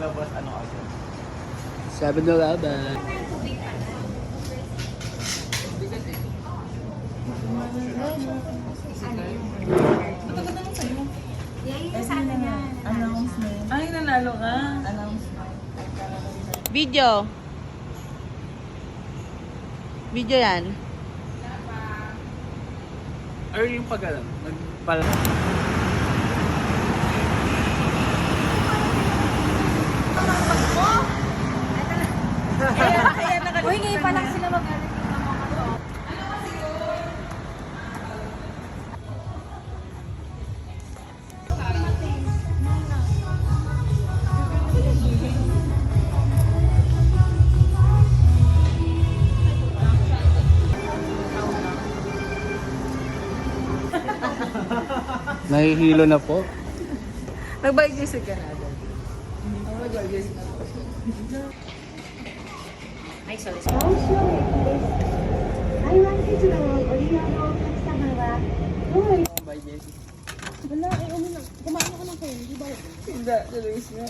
Tapos ano agad? 7-Eleven. Announcement. Ay, nanalo ka. Announcement. Video. Video yan. Or yung pag-alam, nagpala. Uy, ngayon pa lang sila mag-alit ng mga to. Nahihilo na po. Nag-bike ka na agad. Mag-bike na. Ay, sorry. 台湾鉄道をご利用のお客様は、どうい Bye, Jessie. Wala, ay ano lang. Kumain ako ng candy ba? Hindi, si Luis nga.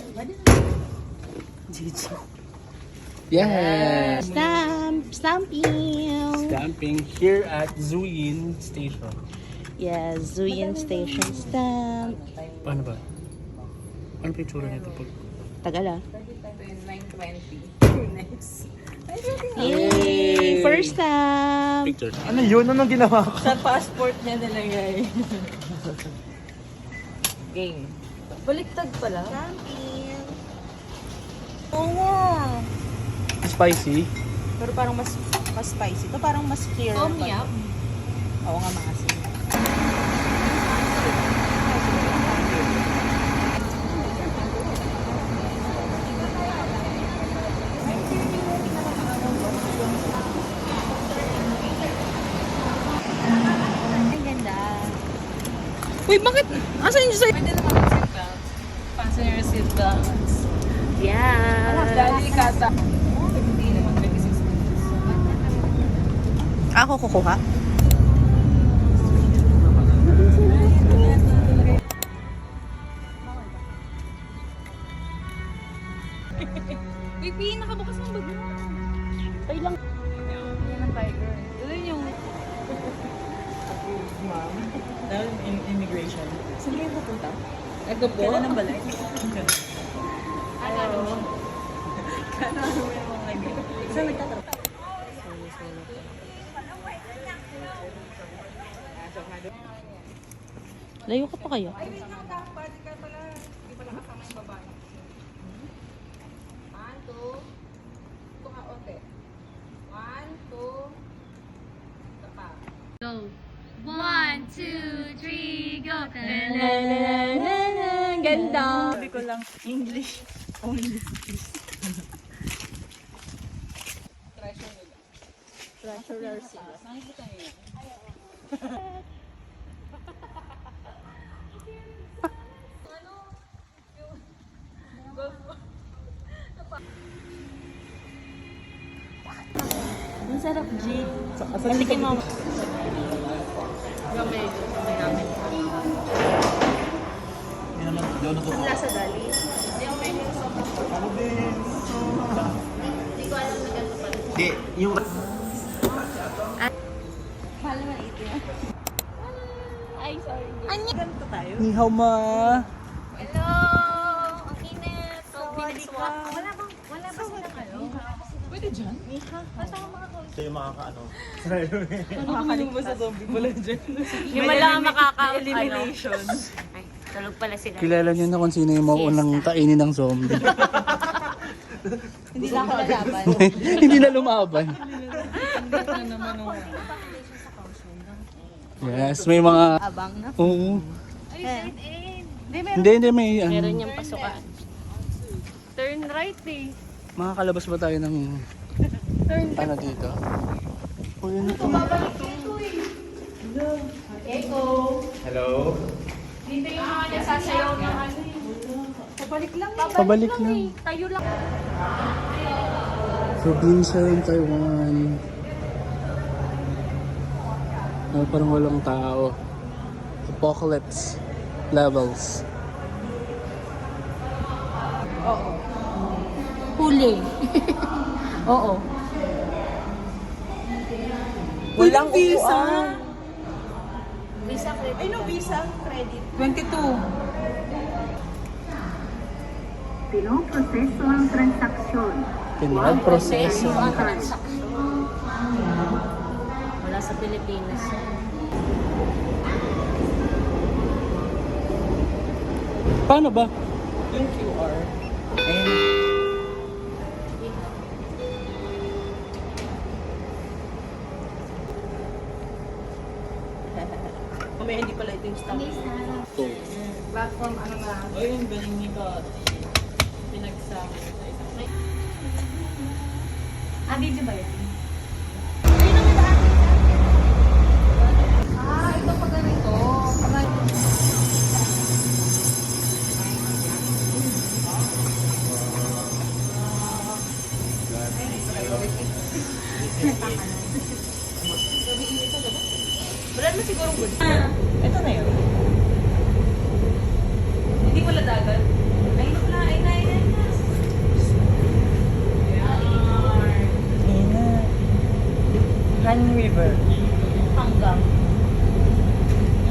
Yes! Stamping! Stamping here at Zuyin Station. Yes, Zuyin Station stamp. Paano ba? Ano pa yung tsura nito pag... Tagal ah. 9:20. Nice. Yay! First stamp! Pictures. Ano yun? Anong ginawa ko? Sa passport niya nilagay. Game. Baliktad pala. Stamping! Oo nga. Spicy. Pero parang mas spicy. Ito parang mas clear. Tom yum. Oo nga, maasim. Ang ganda. Uy, bakit? Asan yung sa'yo? Pwede naman ang seatbelt. Passenger seatbelts. Yeah! Dali kata. Hindi naman 26 minutes. Ako kukuha. Baby, nakabukas ng bag mo. Ay lang. Yan ang tiger. Yun yung... Dahil immigration. Saan kayo pupunta? Ito po. Kailan ang balik? Hello. Kano mo yung mga ganyan? Saan nagtatrabaho? Layo ka pa kayo. Go. 1, 2, 3, go. Ganda. Sabi ko lang, English only. Treasurer sila. Nakikita niyo yan? Ang sarap, G. Patikin mo. Gamay namin. Hindi naman, hindi ako natutuwa. Lasa dali. Hindi, yung... Mahal naman ito yan. Ay, sorry. Ganito tayo. Ni hao ma. Hello! Ang init. So, biniswak. Wala ba silang ano? Pwede dyan? Ito yung makakaano. Makakaling mo sa zombie pala dyan. Yung wala makaka... Elimination. Ay, tulog pala sila. Kilala niyo na kung sino yung maunang kainin ng zombie. Hindi na ako lalaban. Hindi na lumaban. Ano naman ang... Yes, may mga... Abang na. Oo. Ay, straight in. Hindi, may... Meron niyang pasukan. Turn right eh. Makakalabas ba tayo ng... ano dito? O yun ito. Hello? Dito yung mga nagsasayaw ng ano eh. Pabalik lang. Tayo lang. Probinsya ng Taiwan. Parang walang tao. Apocalypse levels. Oo. Huli. Oo. Walang visa. Visa credit. Ay, no, Visa credit. 22. Pinoproseso ang transaksyon. Pinag-proseso. Ang transaksyon. Wala sa Pilipinas. Paano ba? Yung QR. Mamaya hindi pala ito yung stop. Platform, ano na. Ay, ang galing ni ka. Pinagsama sa isang. Ah, video ba yan? Ito pa ganito. Wala naman siguro good. Ito na yun. Hindi wala dagat. Ay, na, ay, na, ay, na. Han River. Hanggang.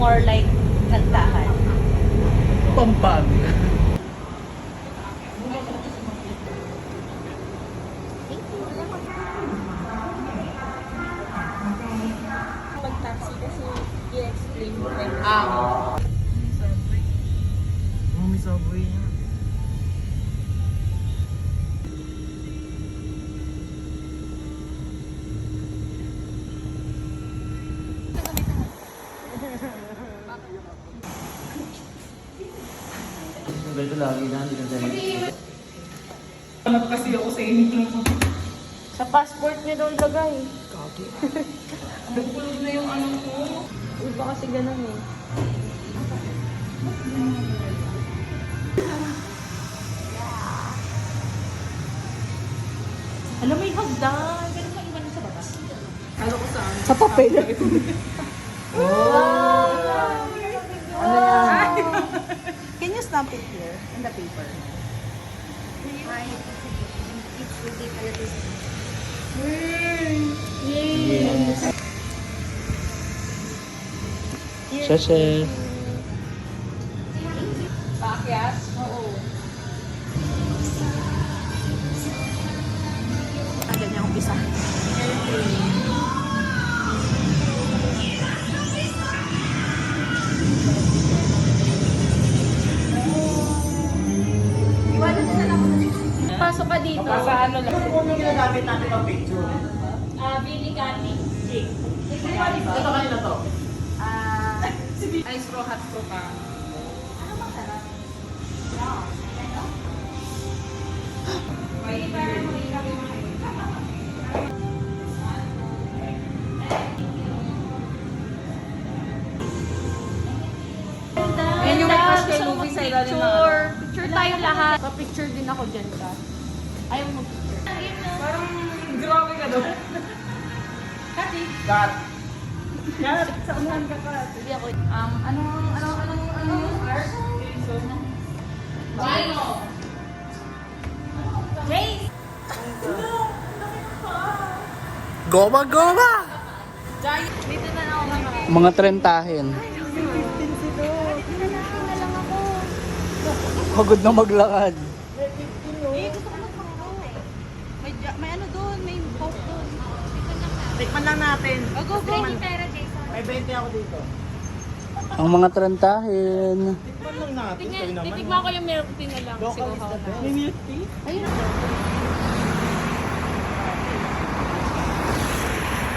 More like kantahan. Pampanga. Mag-taxi kasi i-explain mo everything. May subway na. Ganito lagi na, hindi na tayo mag-isip. Hanap kasi ako sa inyo. Sa passport niya daw lagay. Nagpulog na yung ano ko. Iba kasi ganun eh. Alam mo yung hagdan. Ganun ka iwan sa baba. Kalo ko saan? Sa papel. Can you stamp it here in the paper? Sese. Paakyat? Oo. Agad niya umpisa. Pasok ka dito. Sa ano lang. Ano yung ginagamit natin pang picture? Billy Gatti. Ito kanina to. Ay, straw hat ko ka. Ayan yung may crush kay Luby sa ilalim ng Picture. Picture tayo lahat. Pa-picture din ako dyan ka. Ayaw mo picture. Parang grabe ka doon. Cut. Sa unahan ka ka. Hindi ako. Ano art? Gino! Grace! Goma, goma! Dito na ako naman. Mga trentahin. Pagod na maglakad. May ano doon, may post doon. Tikman lang natin. O, go, go. Pera, Jason. May 20 ako dito. Ang mga trentahin. Tikman lang natin. Kayo naman. Titigman ko yung milk tea na lang. Local is the best. May milk tea? Ayun.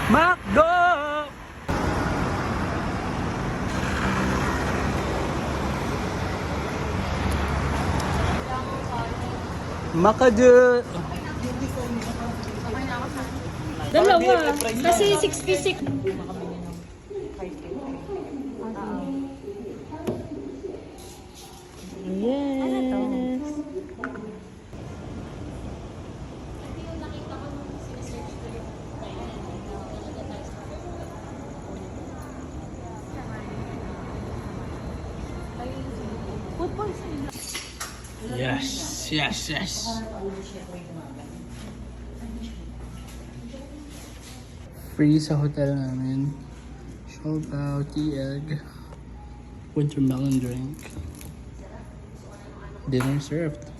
Macdo! Makadu! Dalawa. Kasi 66. Yes, yes, yes. Free sa hotel namin. Siopaw, tea egg, winter melon drink. Dinner served.